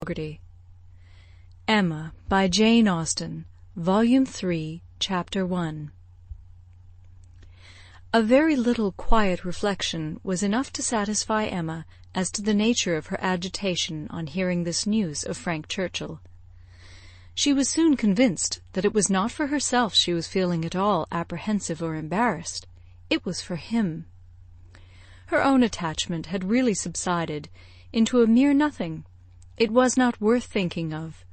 Fogarty. Emma by Jane Austen, Volume 3, Chapter 1. A very little quiet reflection was enough to satisfy Emma as to the nature of her agitation on hearing this news of Frank Churchill. She was soon convinced that it was not for herself she was feeling at all apprehensive or embarrassed. It was for him. Her own attachment had really subsided into a mere nothing. It was not worth thinking of.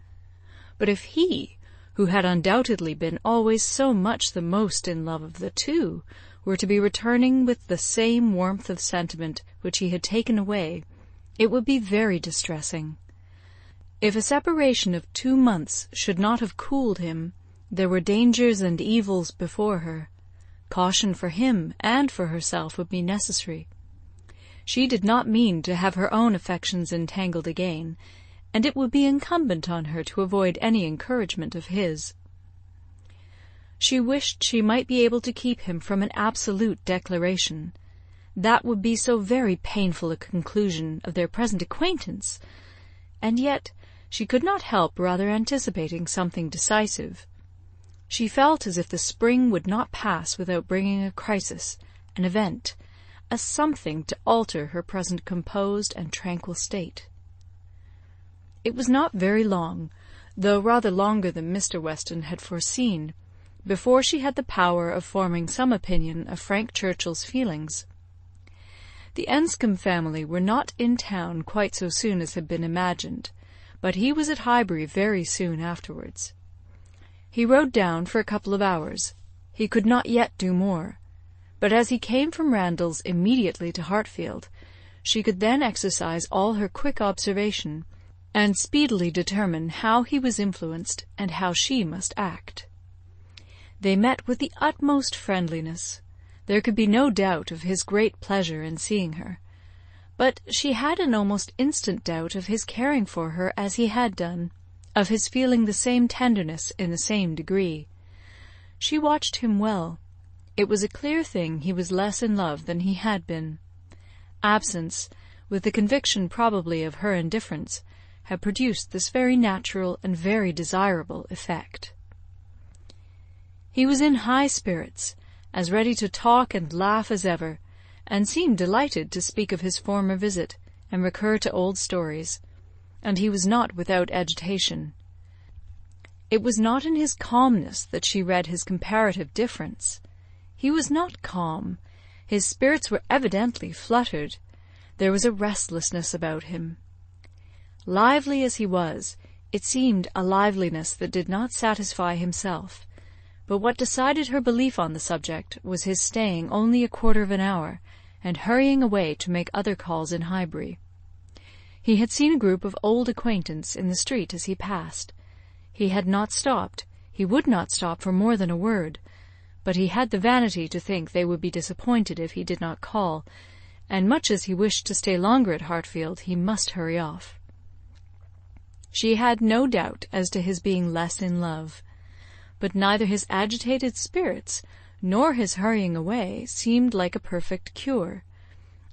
But if he, who had undoubtedly been always so much the most in love of the two, were to be returning with the same warmth of sentiment which he had taken away, it would be very distressing. If a separation of 2 months should not have cooled him, there were dangers and evils before her. Caution for him and for herself would be necessary. She did not mean to have her own affections entangled again, and it would be incumbent on her to avoid any encouragement of his. She wished she might be able to keep him from an absolute declaration. That would be so very painful a conclusion of their present acquaintance, and yet she could not help rather anticipating something decisive. She felt as if the spring would not pass without bringing a crisis, an event, a something to alter her present composed and tranquil state. It was not very long, though rather longer than Mr. Weston had foreseen, before she had the power of forming some opinion of Frank Churchill's feelings. The Enscombe family were not in town quite so soon as had been imagined, but he was at Highbury very soon afterwards. He rode down for a couple of hours. He could not yet do more, but as he came from Randalls immediately to Hartfield, she could then exercise all her quick observation, and speedily determine how he was influenced and how she must act. They met with the utmost friendliness. There could be no doubt of his great pleasure in seeing her, but she had an almost instant doubt of his caring for her as he had done, of his feeling the same tenderness in the same degree. She watched him well. It was a clear thing he was less in love than he had been. Absence, with the conviction probably of her indifference, had produced this very natural and very desirable effect. He was in high spirits, as ready to talk and laugh as ever, and seemed delighted to speak of his former visit, and recur to old stories, and he was not without agitation. It was not in his calmness that she read his comparative difference. He was not calm. His spirits were evidently fluttered. There was a restlessness about him. Lively as he was, it seemed a liveliness that did not satisfy himself, but what decided her belief on the subject was his staying only a quarter of an hour, and hurrying away to make other calls in Highbury. He had seen a group of old acquaintance in the street as he passed. He had not stopped, he would not stop for more than a word, but he had the vanity to think they would be disappointed if he did not call, and much as he wished to stay longer at Hartfield, he must hurry off. She had no doubt as to his being less in love, but neither his agitated spirits nor his hurrying away seemed like a perfect cure,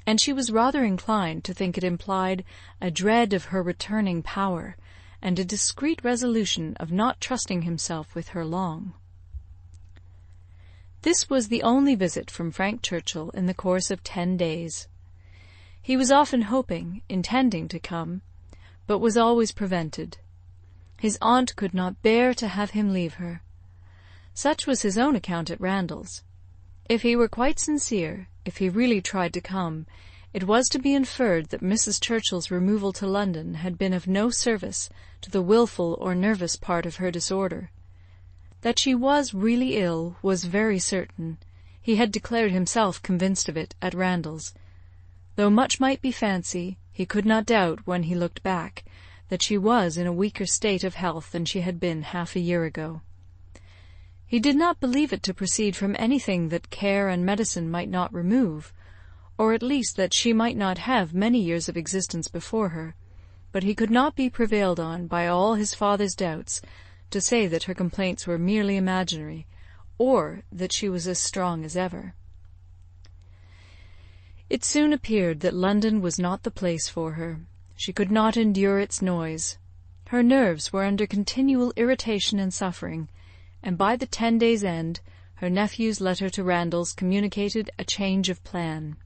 and she was rather inclined to think it implied a dread of her returning power, and a discreet resolution of not trusting himself with her long. This was the only visit from Frank Churchill in the course of 10 days. He was often hoping, intending to come, but was always prevented. His aunt could not bear to have him leave her. Such was his own account at Randalls. If he were quite sincere, if he really tried to come, it was to be inferred that Mrs. Churchill's removal to London had been of no service to the wilful or nervous part of her disorder. That she was really ill was very certain. He had declared himself convinced of it at Randalls. Though much might be fancy, he could not doubt, when he looked back, that she was in a weaker state of health than she had been half a year ago. He did not believe it to proceed from anything that care and medicine might not remove, or at least that she might not have many years of existence before her, but he could not be prevailed on by all his father's doubts to say that her complaints were merely imaginary, or that she was as strong as ever. It soon appeared that London was not the place for her. She could not endure its noise. Her nerves were under continual irritation and suffering, and by the 10 days' end her nephew's letter to Randalls communicated a change of plan.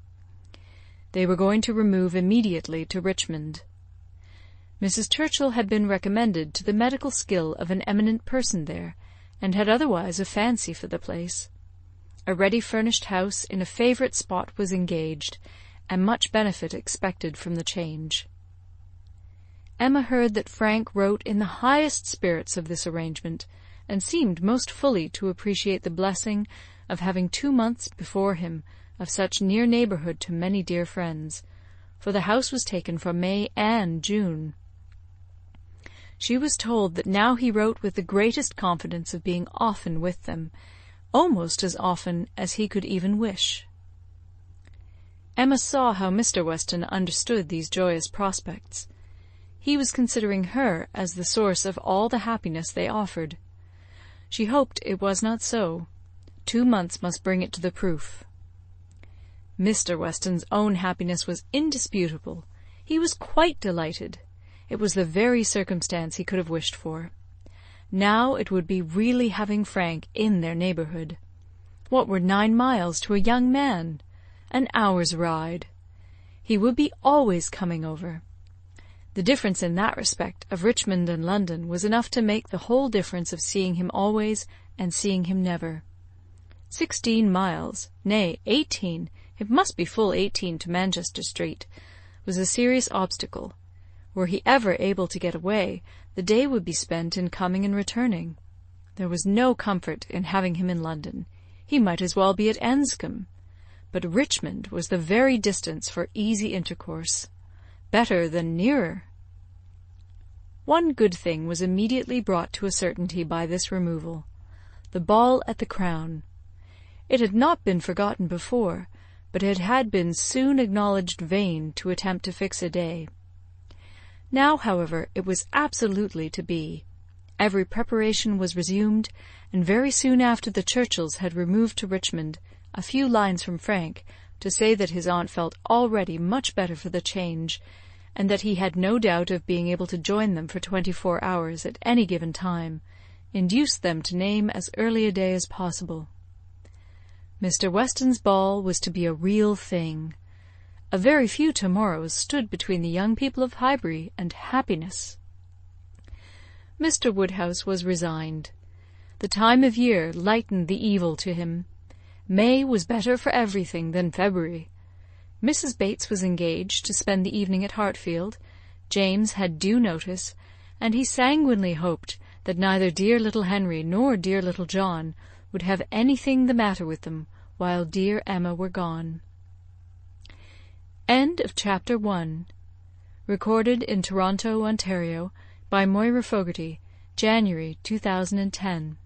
They were going to remove immediately to Richmond. Mrs. Churchill had been recommended to the medical skill of an eminent person there, and had otherwise a fancy for the place. A ready-furnished house in a favourite spot was engaged, and much benefit expected from the change. Emma heard that Frank wrote in the highest spirits of this arrangement, and seemed most fully to appreciate the blessing of having 2 months before him of such near neighbourhood to many dear friends, for the house was taken for May and June. She was told that now he wrote with the greatest confidence of being often with them, almost as often as he could even wish. Emma saw how Mr. Weston understood these joyous prospects. He was considering her as the source of all the happiness they offered. She hoped it was not so. 2 months must bring it to the proof. Mr. Weston's own happiness was indisputable. He was quite delighted. It was the very circumstance he could have wished for. Now it would be really having Frank in their neighbourhood. What were 9 miles to a young man? An hour's ride. He would be always coming over. The difference in that respect of Richmond and London was enough to make the whole difference of seeing him always and seeing him never. 16 miles, nay, 18, it must be full 18 to Manchester Street, was a serious obstacle. Were he ever able to get away, the day would be spent in coming and returning. There was no comfort in having him in London. He might as well be at Enscombe. But Richmond was the very distance for easy intercourse. Better than nearer. One good thing was immediately brought to a certainty by this removal: the ball at the Crown. It had not been forgotten before, but it had been soon acknowledged vain to attempt to fix a day. Now, however, it was absolutely to be. Every preparation was resumed, and very soon after the Churchills had removed to Richmond, a few lines from Frank, to say that his aunt felt already much better for the change, and that he had no doubt of being able to join them for 24 hours at any given time, induced them to name as early a day as possible. Mr. Weston's ball was to be a real thing. A very few to-morrows stood between the young people of Highbury and happiness. Mr. Woodhouse was resigned. The time of year lightened the evil to him. May was better for everything than February. Mrs. Bates was engaged to spend the evening at Hartfield. James had due notice, and he sanguinely hoped that neither dear little Henry nor dear little John would have anything the matter with them while dear Emma were gone. End of Chapter 1. Recorded in Toronto, Ontario, by Moira Fogarty, January 2010.